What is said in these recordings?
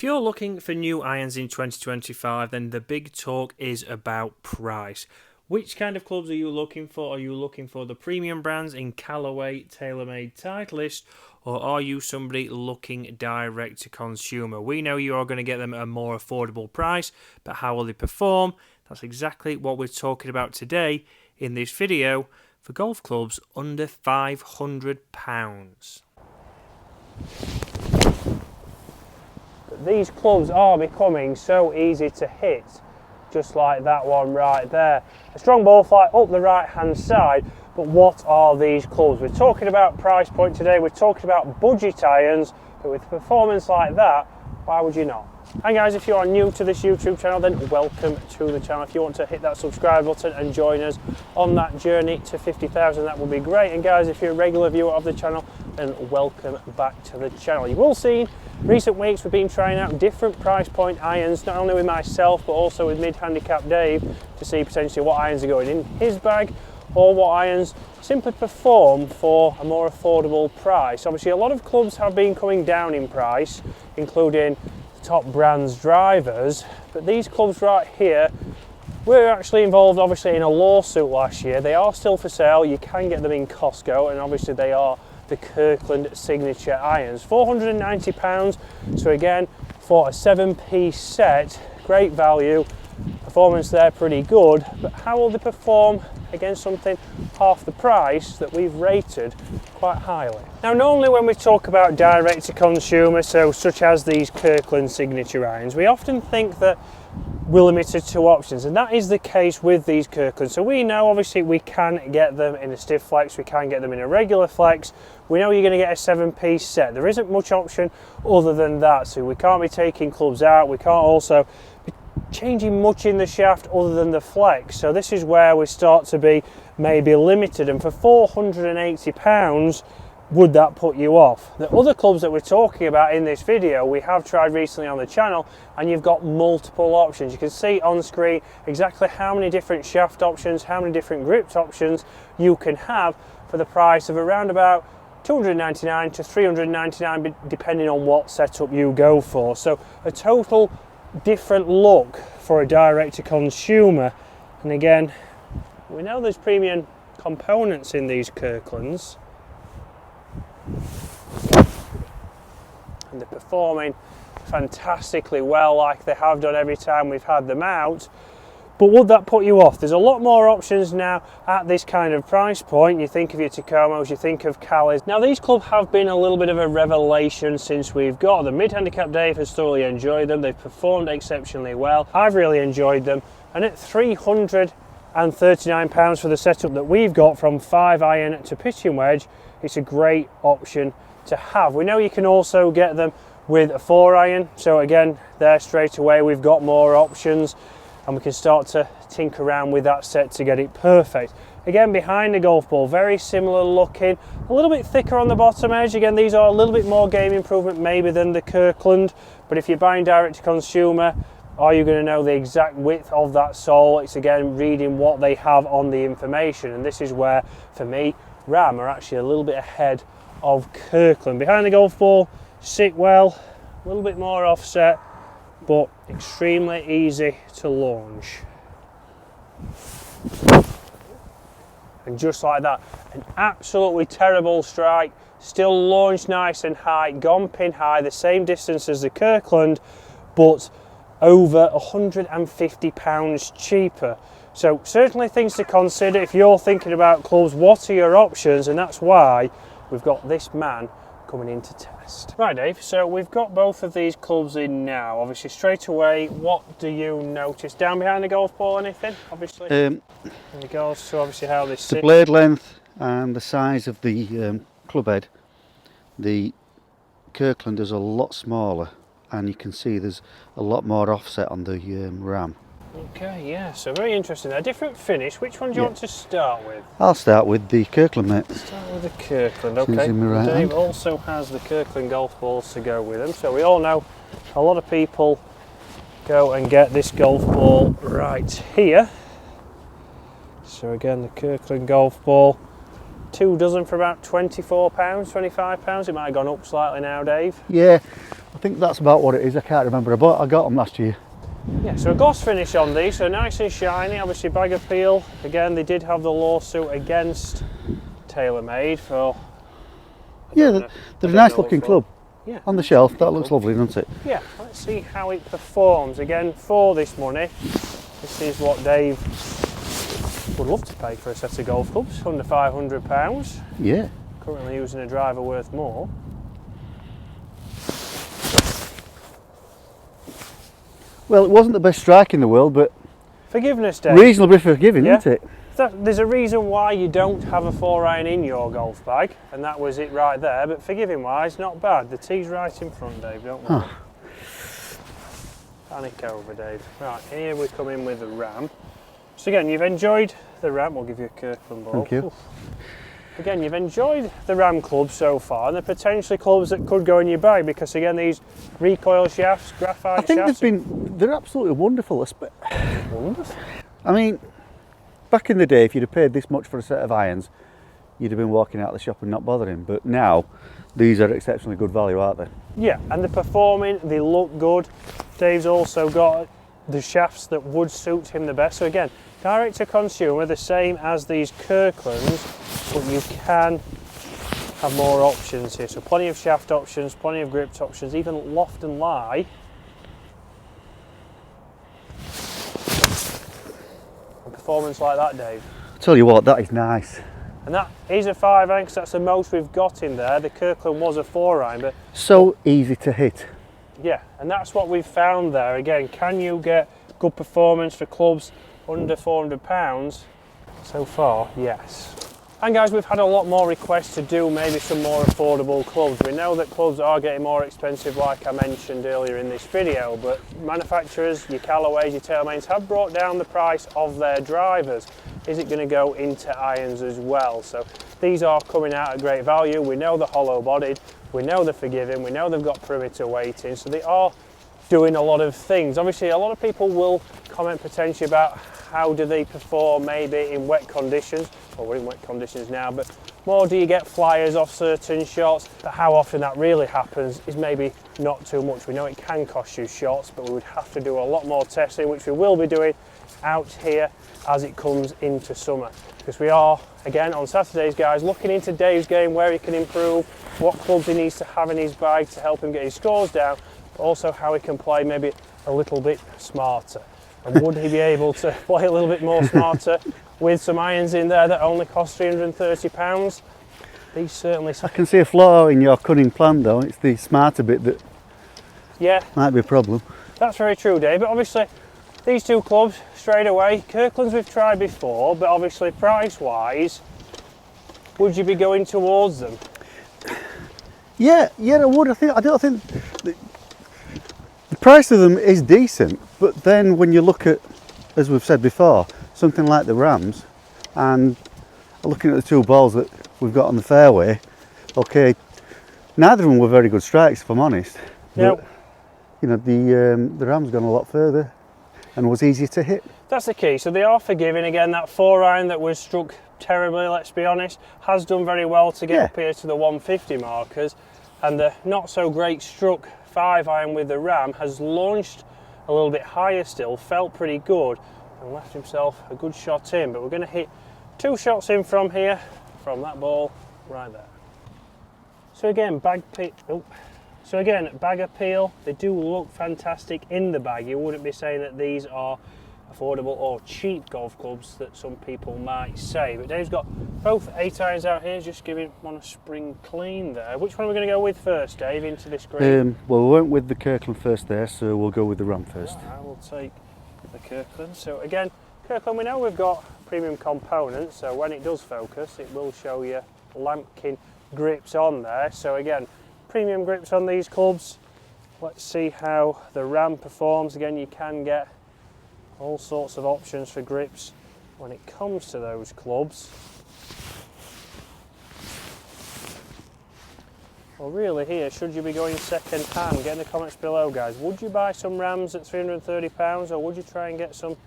If you're looking for new irons in 2025, then the big talk is about price. Which kind of clubs are you looking for? Are you looking for the premium brands in Callaway, TaylorMade, Titleist, or are you somebody looking direct to consumer? We know you are going to get them at a more affordable price, but how will they perform? That's exactly what we're talking about today in this video for golf clubs under £500. These clubs are becoming so easy to hit, just like that one right there. A strong ball flight up the right hand side, but what are these clubs? We're talking about price point today, we're talking about budget irons, but with performance like that, why would you not? And guys, if you are new to this YouTube channel, then welcome to the channel. If you want to hit that subscribe button and join us on that journey to 50,000, that would be great. And guys, if you're a regular viewer of the channel, then welcome back to the channel. You will see recent weeks we've been trying out different price point irons, not only with myself but also with Mid-handicap Dave, to see potentially what irons are going in his bag or what irons simply perform for a more affordable price. Obviously a lot of clubs have been coming down in price, including top brands drivers, but these clubs right here were actually involved obviously in a lawsuit last year. They are still for sale, you can get them in Costco, and obviously they are the Kirkland signature irons. £490, so again for a 7-piece set, great value, performance there pretty good, but how will they perform against something half the price that we've rated quite highly? Now normally when we talk about direct to consumer, so such as these Kirkland signature irons, we often think that we're limited to options, and that is the case with these Kirkland. So we know obviously we can get them in a stiff flex, we can get them in a regular flex, we know you're going to get a 7-piece set. There isn't much option other than that, so we can't be taking clubs out, we can't also be changing much in the shaft other than the flex. So this is where we start to be maybe limited, and for £480, would that put you off? The other clubs that we're talking about in this video we have tried recently on the channel, and you've got multiple options. You can see on screen exactly how many different shaft options, how many different grips options you can have for the price of around about $299 to $399 depending on what setup you go for. So a total different look for a direct to consumer, and again we know there's premium components in these Kirklands and they're performing fantastically well like they have done every time we've had them out, but would that put you off? There's a lot more options now at this kind of price point. You think of your Tacomos, you think of Callis. Now these clubs have been a little bit of a revelation since we've got them. Mid-handicap Dave has thoroughly enjoyed them, they've performed exceptionally well, I've really enjoyed them, and at £339 for the setup that we've got, from 5-iron to pitching wedge, it's a great option to have. We know you can also get them with a 4-iron, so again there straight away we've got more options and we can start to tinker around with that set to get it perfect. Again, behind the golf ball, very similar looking, a little bit thicker on the bottom edge. Again, these are a little bit more game improvement maybe than the Kirkland, but if you're buying direct to consumer, are you going to know the exact width of that sole? It's again reading what they have on the information, and this is where for me Ram are actually a little bit ahead of Kirkland. Behind the golf ball, sit well, a little bit more offset, but extremely easy to launch. And just like that, an absolutely terrible strike, still launched nice and high, gone pin high, the same distance as the Kirkland, but over £150 cheaper. So certainly things to consider if you're thinking about clubs. What are your options? And that's why we've got this man coming in to test. Right Dave, so we've got both of these clubs in now. Obviously straight away, what do you notice? Down behind the golf ball, anything obviously? In regards to obviously how they sit? The blade length and the size of the club head. The Kirkland is a lot smaller, and you can see there's a lot more offset on the Ram. Okay, yeah, so very interesting. A different finish. Which one do you want to start with? I'll start with the Kirkland, mate. Start with the Kirkland, okay. Right Dave hand. also has the Kirkland golf balls to go with him, so we all know a lot of people go and get this golf ball right here. So again, the Kirkland golf ball, 2 dozen for about £24, £25. It might have gone up slightly now, Dave. Yeah, I think that's about what it is. I can't remember. I got them last year. Yeah, so a gloss finish on these, so nice and shiny. Obviously bag appeal. Again, they did have the lawsuit against TaylorMade for... Yeah, they're a nice looking club. Yeah. On the shelf, that looks lovely, doesn't it? Yeah, let's see how it performs. Again, for this money, this is what Dave would love to pay for a set of golf clubs, under £500. Yeah. Currently using a driver worth more. Well, it wasn't the best strike in the world, but Forgiveness, Dave. reasonably forgiving, Yeah. isn't it? There's a reason why you don't have a 4-iron in your golf bag, and that was it right there, but forgiving wise, not bad. The tee's right in front, Dave, don't worry. Panic over, Dave. Right, here we come in with the ram. So again, you've enjoyed the ram. We'll give you a Kirkland ball. Thank you. Oof. Again, you've enjoyed the ram clubs so far, and they're potentially clubs that could go in your bag, because again, these recoil shafts, graphite I think shafts. they're absolutely wonderful. Wonderful. I mean, back in the day, if you'd have paid this much for a set of irons, you'd have been walking out of the shop and not bothering. But now, these are exceptionally good value, aren't they? Yeah, and they're performing, they look good. Dave's also got the shafts that would suit him the best. So again, direct to consumer, the same as these Kirklands, but you can have more options here. So plenty of shaft options, plenty of grips options, even loft and lie. A performance like that, Dave. I'll tell you what, that is nice. And that is a 5-iron, because that's the most we've got in there. The Kirkland was a 4-iron, but So easy to hit. yeah, and that's what we've found there. Again, can you get good performance for clubs under £400? So far, yes. And guys, we've had a lot more requests to do maybe some more affordable clubs. We know that clubs are getting more expensive, like I mentioned earlier in this video, but manufacturers, your Callaways, your TaylorMades have brought down the price of their drivers. Is it going to go into irons as well? So these are coming out at great value. We know they're hollow bodied, we know they're forgiving, we know they've got perimeter weighting, so they are doing a lot of things. Obviously, a lot of people will comment potentially about how do they perform maybe in wet conditions. Well, we're in wet conditions now, but more do you get flyers off certain shots? But how often that really happens is maybe not too much. We know it can cost you shots, but we would have to do a lot more testing, which we will be doing out here as it comes into summer. Because we are, again, on Saturdays, guys, looking into Dave's game, where he can improve, what clubs he needs to have in his bag to help him get his scores down, but also how he can play maybe a little bit smarter. And would he be able to play a little bit more smarter with some irons in there that only cost £330? These certainly... I can see a flaw in your cunning plan, though. It's the smarter bit that might be a problem. That's very true, Dave. But obviously, these two clubs, straight away, Kirkland's we've tried before, but obviously price-wise, would you be going towards them? Yeah, I would. I don't think the price of them is decent, but then when you look at, as we've said before, something like the Rams, and looking at the two balls that we've got on the fairway, okay, neither of them were very good strikes, if I'm honest. No. But, you know, the Rams gone a lot further and was easier to hit. That's the key. So they are forgiving. Again, that 4-iron that was struck terribly, let's be honest, has done very well to get up here to the 150 markers, and the not so great struck 5-iron with the Ram has launched a little bit higher still, felt pretty good, and left himself a good shot in. But we're going to hit 2 shots in from here, from that ball right there. So again, bag appeal, they do look fantastic in the bag. You wouldn't be saying that these are affordable or cheap golf clubs that some people might say. But Dave's got both 8-irons out here, just giving one a spring clean there. Which one are we going to go with first, Dave, into this green? Well, we went with the Kirkland first there, so we'll go with the Ram first. I will take the Kirkland. So again, Kirkland, we know we've got premium components, so when it does focus, it will show you lambkin grips on there. So again, premium grips on these clubs. Let's see how the Ram performs. Again, you can get all sorts of options for grips when it comes to those clubs. Well, really here, should you be going second hand? Get in the comments below, guys. Would you buy some Rams at £330, or would you try and get some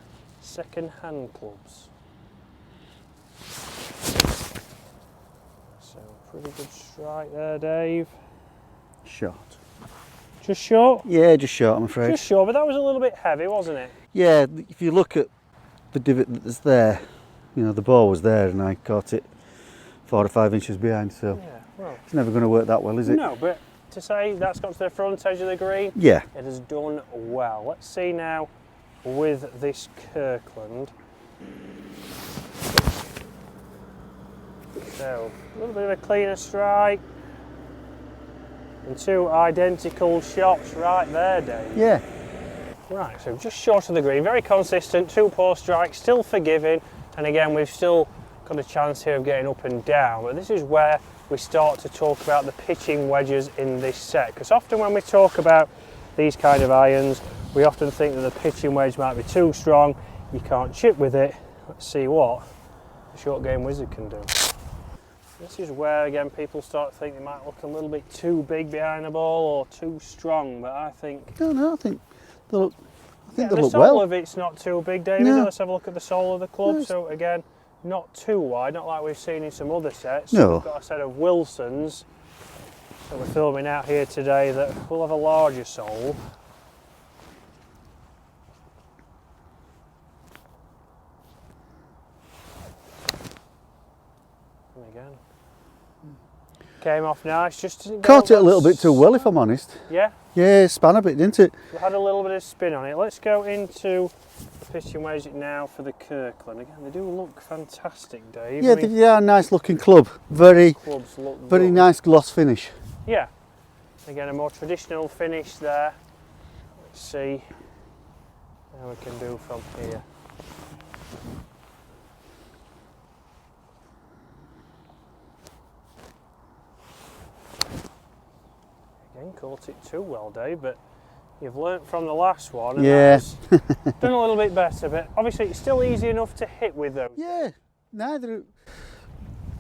second hand clubs? So, pretty good strike there, Dave. Shot. Just short? Yeah, just short, I'm afraid. Just short, but that was a little bit heavy, wasn't it? Yeah, if you look at the divot that's there, you know, the ball was there and I caught it 4 or 5 inches behind, so Yeah, well. it's never going to work that well, is it? No, but to say that's got to the front edge of the green, Yeah. it has done well. Let's see now with this Kirkland. So, a little bit of a cleaner strike. And 2 identical shots right there, Dave. Yeah. Right, so just short of the green, very consistent, 2 poor strikes, still forgiving, and again we've still got a chance here of getting up and down, but this is where we start to talk about the pitching wedges in this set, because often when we talk about these kind of irons, we often think that the pitching wedge might be too strong, you can't chip with it. Let's see what the short game wizard can do. This is where again people start to think they might look a little bit too big behind the ball or too strong, but I think No, I think they look, the look sole well. of it's not too big, David. No. Let's have a look at the sole of the club. Yes. So again, not too wide, not like we've seen in some other sets. No. We've got a set of Wilsons that we're filming out here today that will have a larger sole. And again, came off nice. Just didn't go Caught it a that little bit too well, if I'm honest. Yeah, Yeah, it span a bit, didn't it? we had a little bit of spin on it. Let's go into the pitching wedge now for the Kirkland. Again, they do look fantastic, Dave. Yeah, I mean, they are a nice looking club. Very clubs look very good. nice gloss finish. Yeah, again a more traditional finish there. Let's see how we can do from here. Again, caught it too well, Dave, but you've learnt from the last one and Yeah. that's done a little bit better, but obviously it's still easy enough to hit with those. Yeah, neither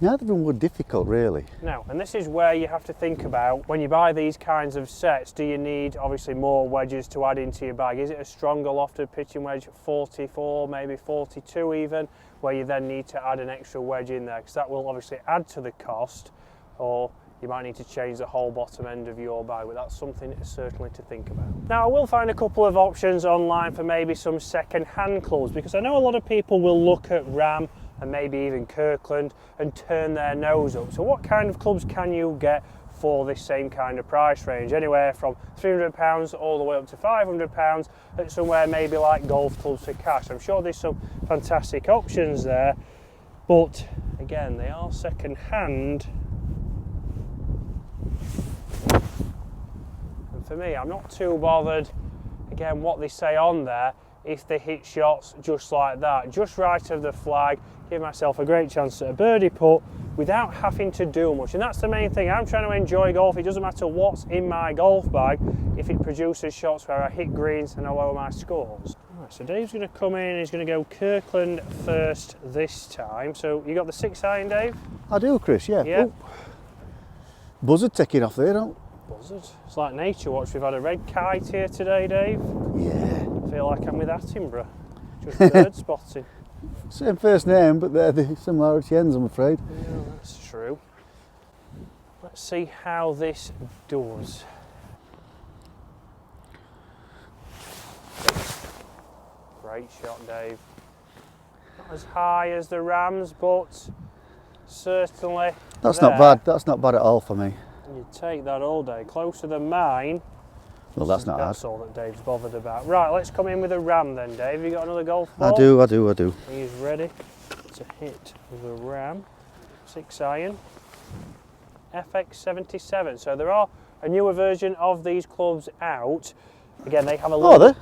of them were difficult, really. No, and this is where you have to think about when you buy these kinds of sets, do you need obviously more wedges to add into your bag? Is it a stronger lofted pitching wedge, 44, maybe 42 even, where you then need to add an extra wedge in there, because that will obviously add to the cost, or you might need to change the whole bottom end of your bag, but that's something certainly to think about. Now I will find a couple of options online for maybe some second-hand clubs, because I know a lot of people will look at Ram and maybe even Kirkland and turn their nose up. So what kind of clubs can you get for this same kind of price range? Anywhere from £300 all the way up to £500 at somewhere maybe like golf clubs for cash. I'm sure there's some fantastic options there, but again, they are second hand. And for me, I'm not too bothered, again, what they say on there, if they hit shots just like that, just right of the flag, give myself a great chance at a birdie putt without having to do much. And that's the main thing. I'm trying to enjoy golf. It doesn't matter what's in my golf bag if it produces shots where I hit greens and I lower my scores. Right, so Dave's going to come in, he's going to go Kirkland first this time. So you got the 6 iron, Dave? I do, Chris, yeah. Yeah. Oh. Buzzard taking off there, don't? Buzzard. It's like nature watch. We've had a red kite here today, Dave. Yeah. I feel like I'm with Attenborough. Just bird spotting. Same first name, but they're the similarity ends, I'm afraid. Yeah, that's true. Let's see how this does. Great shot, Dave. Not as high as the Rams, but certainly That's there. not bad. That's not bad at all for me. You'd take that all day. Closer than mine. Well, that's not hard. That's all that Dave's bothered about. Right, let's come in with a Ram then, Dave. You got another golf ball? I do. He's ready to hit the Ram. 6 iron. FX77. So there are a newer version of these clubs out. Again, they have a little. Oh,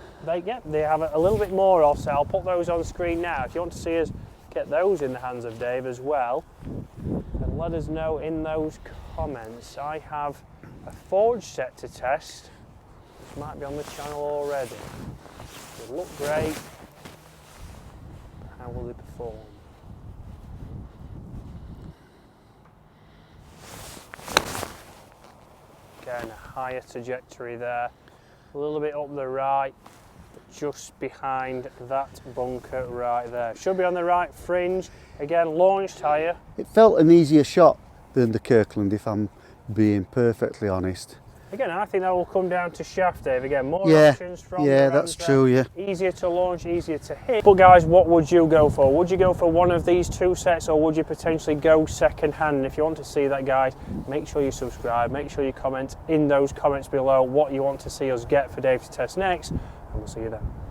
They have a little bit more off, so I'll put those on screen now. If you want to see us get those in the hands of Dave as well, then let us know in those comments. I have a forged set to test, which might be on the channel already. They look great. How will they perform? Again, a higher trajectory there. A little bit up the right, just behind that bunker right there. Should be on the right fringe. Again, launched higher. It felt an easier shot than the Kirkland, if I'm being perfectly honest. Again, I think that will come down to shaft, Dave. Again, more Yeah, options, stronger yeah, that's answer, true, yeah. easier to launch, easier to hit. But guys, what would you go for? Would you go for one of these two sets, or would you potentially go second hand? And if you want to see that, guys, make sure you subscribe, make sure you comment in those comments below what you want to see us get for Dave to test next, and we'll see you then.